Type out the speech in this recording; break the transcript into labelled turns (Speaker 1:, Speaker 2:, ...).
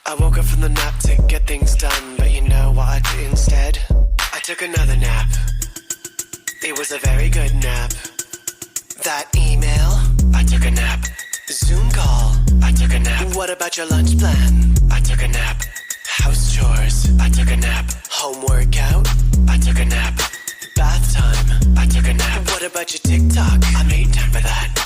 Speaker 1: I woke up from the nap to get things done, but you know what I did instead? I took another nap. It was a very good nap. That email, I took a nap. Zoom call, I took a nap. What about your lunch plan? I took a nap. House chores, I took a nap. Home workout, I took a nap. Bath time, I took a nap. What about your TikTok? I made time for that.